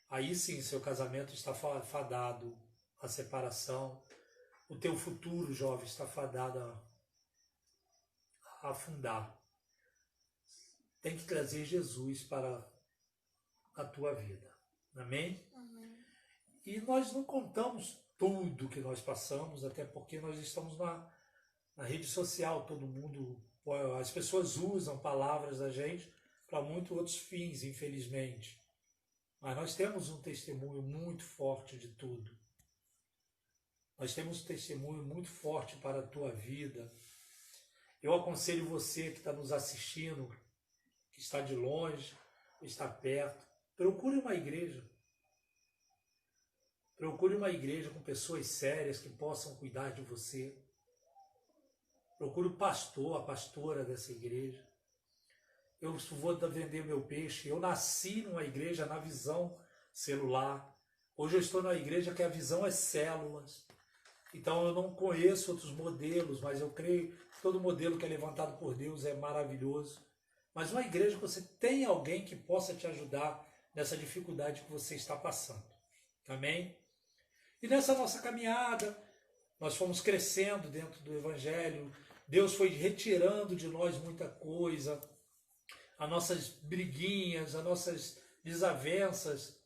aí sim seu casamento está fadado à separação, o teu futuro, jovem, está fadado a afundar. Tem que trazer Jesus para a tua vida. Amém? Amém. E nós não contamos tudo que nós passamos, até porque nós estamos na rede social, todo mundo, as pessoas usam palavras da gente para muitos outros fins, infelizmente. Mas nós temos um testemunho muito forte de tudo. Nós temos um testemunho muito forte para a tua vida. Eu aconselho você que está nos assistindo, que está de longe, que está perto, procure uma igreja. Procure uma igreja com pessoas sérias que possam cuidar de você. Procure o pastor, a pastora dessa igreja. Eu vou vender meu peixe. Eu nasci numa igreja na visão celular. Hoje eu estou numa igreja que a visão é células. Então eu não conheço outros modelos, mas eu creio que todo modelo que é levantado por Deus é maravilhoso. Mas uma igreja que você tem alguém que possa te ajudar nessa dificuldade que você está passando. Amém? E nessa nossa caminhada, nós fomos crescendo dentro do Evangelho, Deus foi retirando de nós muita coisa, as nossas briguinhas, as nossas desavenças,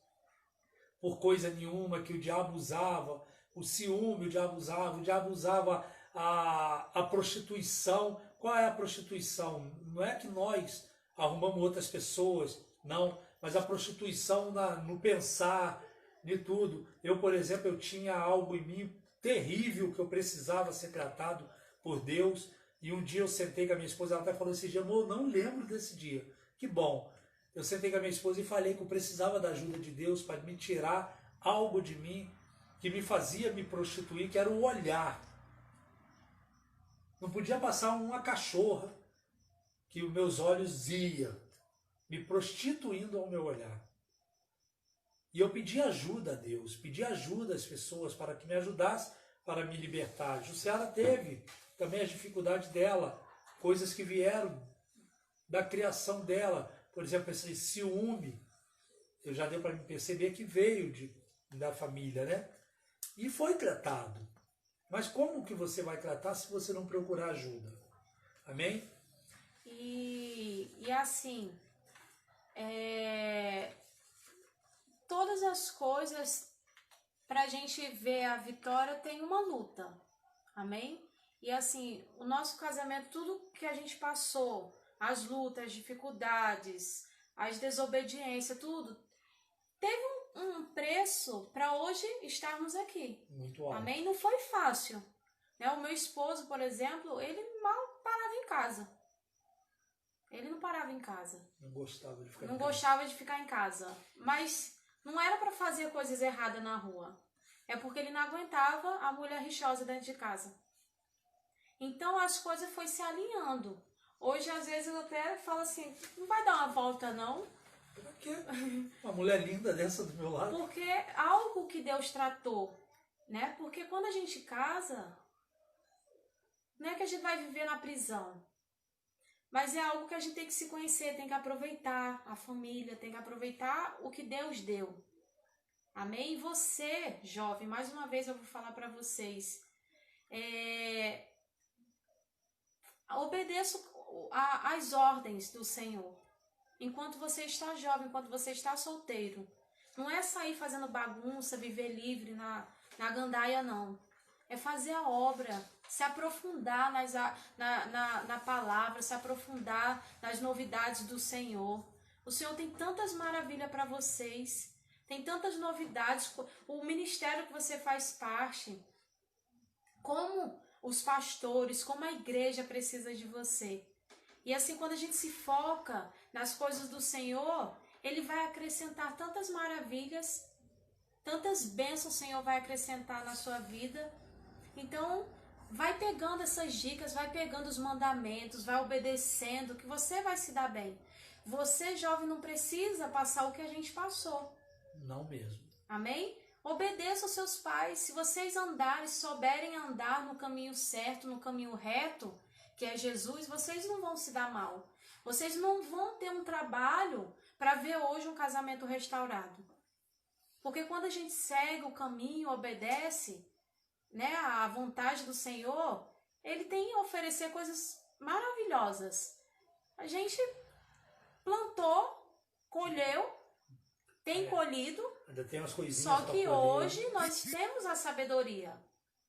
por coisa nenhuma que o diabo usava, o ciúme o diabo usava a prostituição. Qual é a prostituição? Não é que nós arrumamos outras pessoas, não, mas a prostituição no pensar, de tudo. Eu, por exemplo, eu tinha algo em mim terrível que eu precisava ser tratado por Deus, e um dia eu sentei com a minha esposa, ela até falou esse dia, amor, não lembro desse dia. Que bom. Eu sentei com a minha esposa e falei que eu precisava da ajuda de Deus para me tirar algo de mim que me fazia me prostituir, que era o olhar. Não podia passar uma cachorra que os meus olhos iam, me prostituindo ao meu olhar. E eu pedi ajuda a Deus, pedi ajuda às pessoas para que me ajudassem para me libertar. Jussiara teve também as dificuldades dela, coisas que vieram da criação dela. Por exemplo, esse ciúme, eu já deu para me perceber que veio da família, né? E foi tratado. Mas como que você vai tratar se você não procurar ajuda? Amém? E assim, todas as coisas, para a gente ver a vitória, tem uma luta. Amém? E assim, o nosso casamento, tudo que a gente passou, as lutas, as dificuldades, as desobediências, tudo, teve um preço para hoje estarmos aqui. Muito alto. Amém? Não foi fácil. Né? O meu esposo, por exemplo, ele mal parava em casa. Ele não parava em casa. Não gostava de ficar Não em casa. gostava de ficar em casa. Mas não era para fazer coisas erradas na rua. É porque ele não aguentava a mulher rixosa dentro de casa. Então as coisas foi se alinhando. Hoje, às vezes, eu até falo assim, não vai dar uma volta, não? Por quê? Uma mulher linda dessa do meu lado. Porque é algo que Deus tratou, né? Porque quando a gente casa, não é que a gente vai viver na prisão, mas é algo que a gente tem que se conhecer, tem que aproveitar a família, tem que aproveitar o que Deus deu. Amém? E você, jovem, mais uma vez eu vou falar para vocês, obedeça às ordens do Senhor. Enquanto você está jovem, enquanto você está solteiro. Não é sair fazendo bagunça, viver livre na gandaia, não. É fazer a obra, se aprofundar na palavra, se aprofundar nas novidades do Senhor. O Senhor tem tantas maravilhas para vocês, tem tantas novidades. O ministério que você faz parte, como os pastores, como a igreja precisa de você. E assim, quando a gente se foca nas coisas do Senhor, Ele vai acrescentar tantas maravilhas, tantas bênçãos o Senhor vai acrescentar na sua vida. Então, vai pegando essas dicas, vai pegando os mandamentos, vai obedecendo, que você vai se dar bem. Você, jovem, não precisa passar o que a gente passou. Não mesmo. Amém? Obedeça aos seus pais. Se vocês andarem, souberem andar no caminho certo, no caminho reto, que é Jesus, vocês não vão se dar mal. Vocês não vão ter um trabalho para ver hoje um casamento restaurado. Porque quando a gente segue o caminho, obedece, né, à vontade do Senhor, Ele tem a oferecer coisas maravilhosas. A gente plantou, colheu, tem colhido, ainda tem umas coisinhas só pra que colher. hoje nós temos a sabedoria.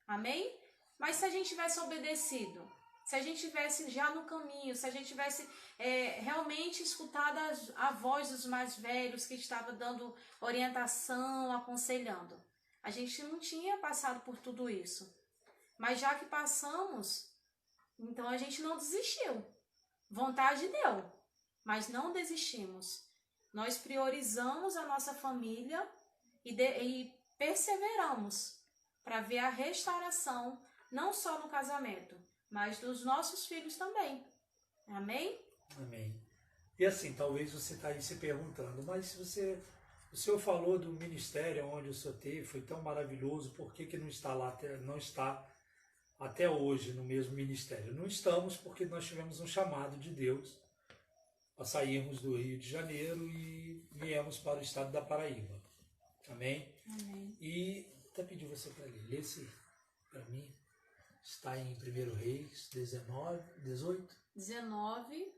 Amém? Mas se a gente tivesse obedecido, se a gente tivesse já no caminho, se a gente tivesse realmente escutado a voz dos mais velhos que estavam dando orientação, aconselhando, a gente não tinha passado por tudo isso. Mas já que passamos, então a gente não desistiu. Vontade deu, mas não desistimos. Nós priorizamos a nossa família e perseveramos para ver a restauração, não só no casamento, mas dos nossos filhos também. Amém? Amém. E assim, talvez você está aí se perguntando, mas se o senhor falou do ministério onde o senhor teve, foi tão maravilhoso, por que não está lá, não está até hoje no mesmo ministério? Não estamos porque nós tivemos um chamado de Deus para sairmos do Rio de Janeiro e viemos para o estado da Paraíba. Amém? Amém. E até pedi você para ler esse para mim. Está em 1 Reis 18. 19,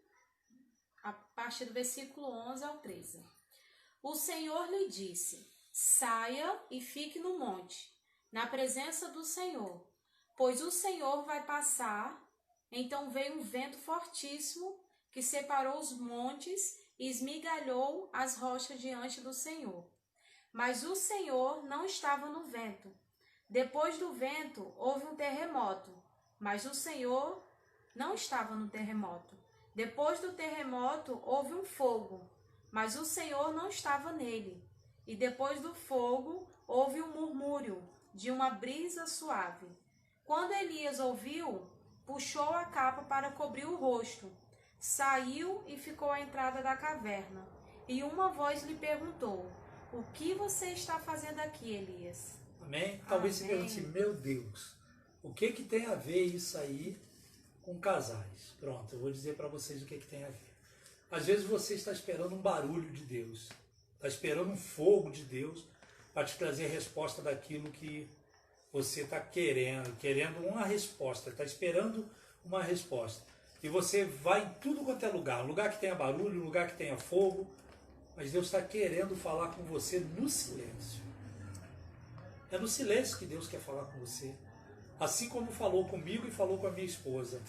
a partir do versículo 11 ao 13. O Senhor lhe disse: saia e fique no monte, na presença do Senhor, pois o Senhor vai passar. Então veio um vento fortíssimo que separou os montes e esmigalhou as rochas diante do Senhor. Mas o Senhor não estava no vento. Depois do vento houve um terremoto, mas o Senhor não estava no terremoto. Depois do terremoto houve um fogo, mas o Senhor não estava nele. E depois do fogo houve um murmúrio de uma brisa suave. Quando Elias ouviu, puxou a capa para cobrir o rosto, saiu e ficou à entrada da caverna. E uma voz lhe perguntou: o que você está fazendo aqui, Elias? Amém? Talvez você pergunte assim, meu Deus, o que tem a ver isso aí com casais? Pronto, eu vou dizer para vocês o que tem a ver. Às vezes você está esperando um barulho de Deus, está esperando um fogo de Deus para te trazer a resposta daquilo que você está querendo uma resposta, está esperando uma resposta. E você vai em tudo quanto é lugar que tenha barulho, lugar que tenha fogo, mas Deus está querendo falar com você no silêncio. É no silêncio que Deus quer falar com você. Assim como falou comigo e falou com a minha esposa.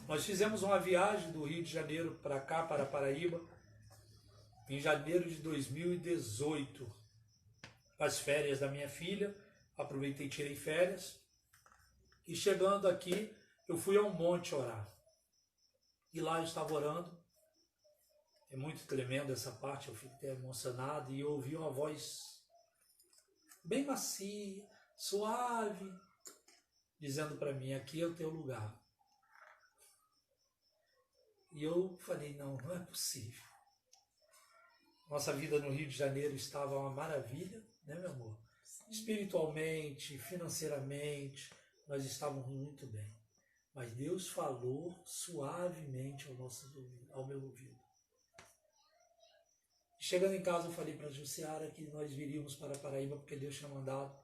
Nós fizemos uma viagem do Rio de Janeiro para cá, para Paraíba, em janeiro de 2018. As férias da minha filha, aproveitei e tirei férias. E chegando aqui, eu fui ao monte orar. E lá eu estava orando. É muito tremendo essa parte, eu fico até emocionado. E eu ouvi uma voz bem macia, suave, dizendo para mim: aqui é o teu lugar. E eu falei: não é possível. Nossa vida no Rio de Janeiro estava uma maravilha, né, meu amor? Sim. Espiritualmente, financeiramente, nós estávamos muito bem. Mas Deus falou suavemente ao meu ouvido. Chegando em casa, eu falei para a Jussiara que nós viríamos para Paraíba porque Deus tinha mandado.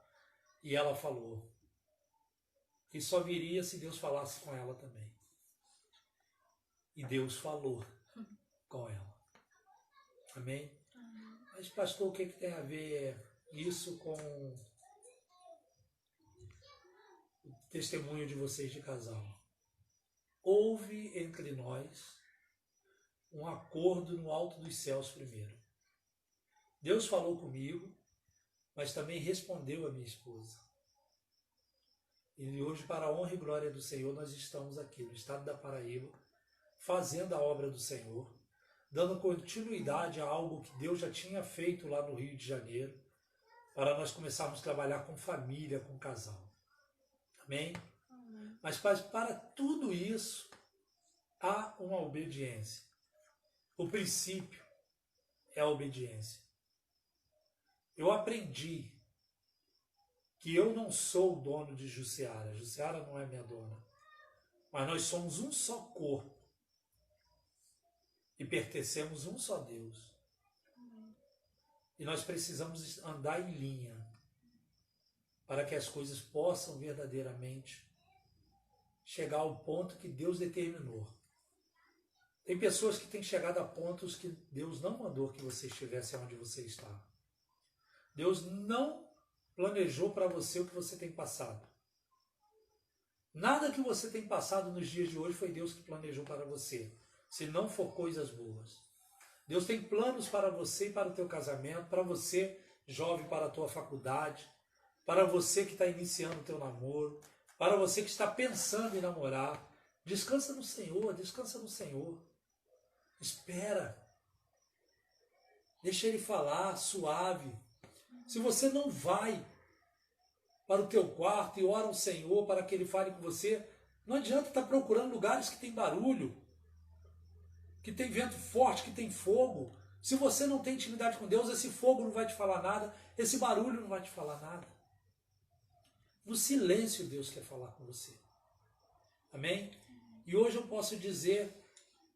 E ela falou que só viria se Deus falasse com ela também. E Deus falou com ela. Amém? Mas, pastor, o que tem a ver isso com o testemunho de vocês de casal? Houve entre nós um acordo no alto dos céus primeiro. Deus falou comigo, mas também respondeu a minha esposa. E hoje, para a honra e glória do Senhor, nós estamos aqui no estado da Paraíba, fazendo a obra do Senhor, dando continuidade a algo que Deus já tinha feito lá no Rio de Janeiro, para nós começarmos a trabalhar com família, com casal. Amém? Amém. Mas para tudo isso, há uma obediência. O princípio é a obediência. Eu aprendi que eu não sou o dono de Jussiara. Jussiara não é minha dona. Mas nós somos um só corpo. E pertencemos a um só Deus. E nós precisamos andar em linha para que as coisas possam verdadeiramente chegar ao ponto que Deus determinou. Tem pessoas que têm chegado a pontos que Deus não mandou que você estivesse onde você está. Deus não planejou para você o que você tem passado. Nada que você tem passado nos dias de hoje foi Deus que planejou para você, se não for coisas boas. Deus tem planos para você e para o teu casamento, para você, jovem, para a tua faculdade, para você que está iniciando o teu namoro, para você que está pensando em namorar. Descansa no Senhor, descansa no Senhor. Espera. Deixa Ele falar, suave. Se você não vai para o teu quarto e ora ao Senhor para que Ele fale com você, não adianta estar procurando lugares que tem barulho, que tem vento forte, que tem fogo. Se você não tem intimidade com Deus, esse fogo não vai te falar nada, esse barulho não vai te falar nada. No silêncio Deus quer falar com você. Amém? E hoje eu posso dizer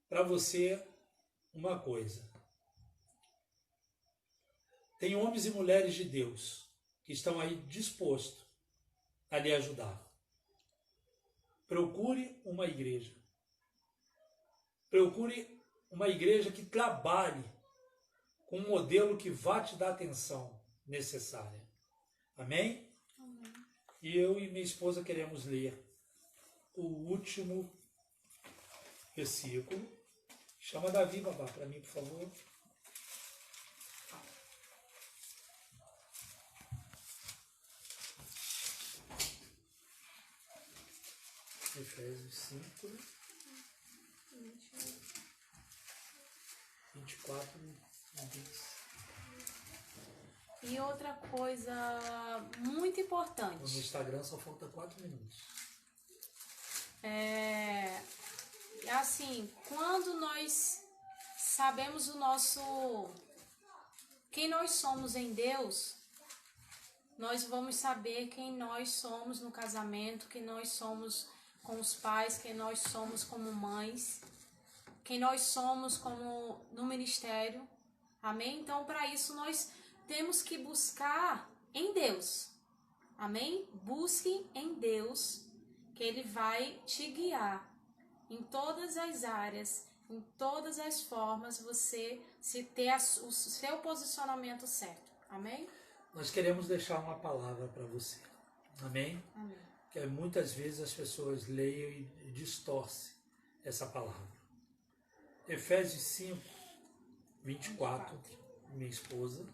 para você uma coisa. Tem homens e mulheres de Deus que estão aí dispostos a lhe ajudar. procure uma igreja. Procure uma igreja que trabalhe com um modelo que vá te dar a atenção necessária. Amém? Amém. E eu e minha esposa queremos ler o último versículo. Chama Davi, babá, para mim, por favor. Efésios 5, 24 e 10. E outra coisa muito No importante. Instagram só falta 4 minutos. Assim, quando nós sabemos quem nós somos em Deus, nós vamos saber quem nós somos no casamento, quem nós somos com os pais, quem nós somos como mães, quem nós somos como no ministério. Amém? Então, para isso nós temos que buscar em Deus. Amém? Busque em Deus, que Ele vai te guiar em todas as áreas, em todas as formas, você se ter o seu posicionamento certo. Amém? Nós queremos deixar uma palavra para você. Amém? Amém. Que muitas vezes as pessoas leiam e distorcem essa palavra. Efésios 5, 24, minha esposa.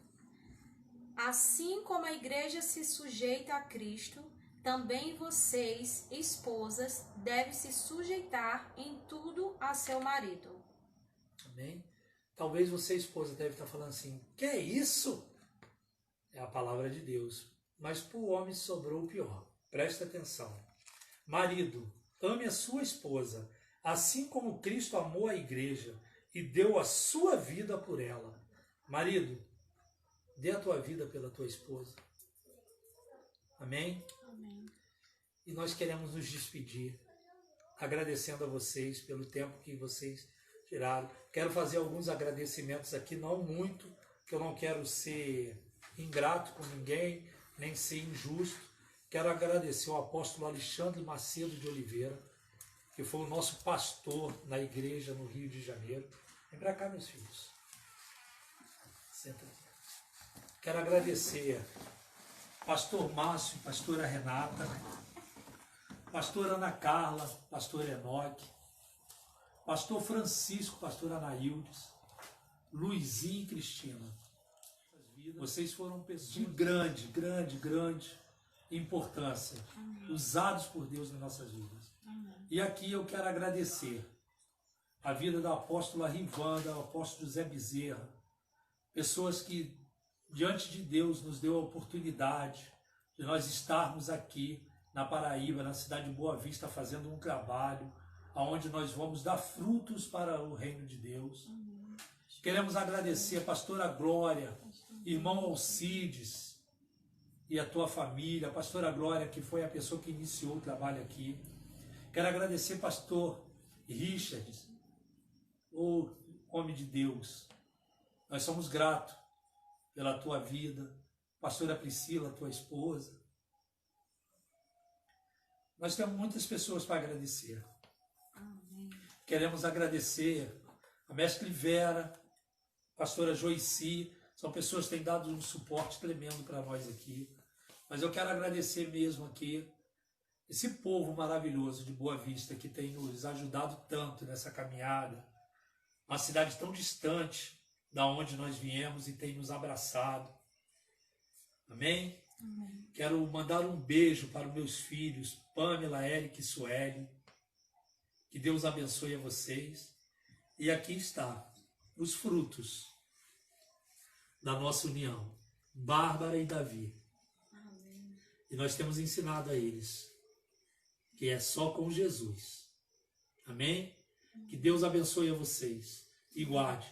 Assim como a igreja se sujeita a Cristo, também vocês, esposas, devem se sujeitar em tudo a seu marido. Amém? Talvez você, esposa, deve estar falando assim, que é isso? É a palavra de Deus. Mas para o homem sobrou o pior. Presta atenção. Marido, ame a sua esposa, assim como Cristo amou a igreja e deu a sua vida por ela. Marido, dê a tua vida pela tua esposa. Amém? Amém. E nós queremos nos despedir, agradecendo a vocês pelo tempo que vocês tiraram. Quero fazer alguns agradecimentos aqui, não muito, que eu não quero ser ingrato com ninguém, nem ser injusto. Quero agradecer ao apóstolo Alexandre Macedo de Oliveira, que foi o nosso pastor na igreja no Rio de Janeiro. Vem para cá, meus filhos. Senta aqui. Quero agradecer pastor Márcio, pastora Renata, pastora Ana Carla, pastor Enoque, pastor Francisco, pastora Anaildes, Luizinho e Cristina. Vocês foram pessoas de grande importância, usados por Deus nas nossas vidas. E aqui eu quero agradecer a vida da apóstola Rivanda, do apóstolo José Bezerra, pessoas que diante de Deus nos deu a oportunidade de nós estarmos aqui na Paraíba, na cidade de Boa Vista, fazendo um trabalho onde nós vamos dar frutos para o reino de Deus. Queremos agradecer a pastora Glória, irmão Alcides e a tua família, a pastora Glória, que foi a pessoa que iniciou o trabalho aqui. Quero agradecer pastor Richard, o homem de Deus. Nós somos gratos pela tua vida, pastora Priscila, tua esposa. Nós temos muitas pessoas para agradecer. Amém. Queremos agradecer a mestre Vera, pastora Joici, são pessoas que têm dado um suporte tremendo para nós aqui. Mas eu quero agradecer mesmo aqui esse povo maravilhoso de Boa Vista que tem nos ajudado tanto nessa caminhada. Uma cidade tão distante da onde nós viemos e tem nos abraçado. Amém? Amém. Quero mandar um beijo para os meus filhos, Pamela, Eric e Sueli. Que Deus abençoe a vocês. E aqui está os frutos da nossa união, Bárbara e Davi. Amém. E nós temos ensinado a eles que é só com Jesus. Amém? Que Deus abençoe a vocês e guarde.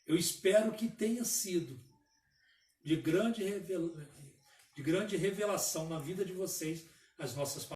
Eu espero que tenha sido de grande revelação na vida de vocês as nossas palavras.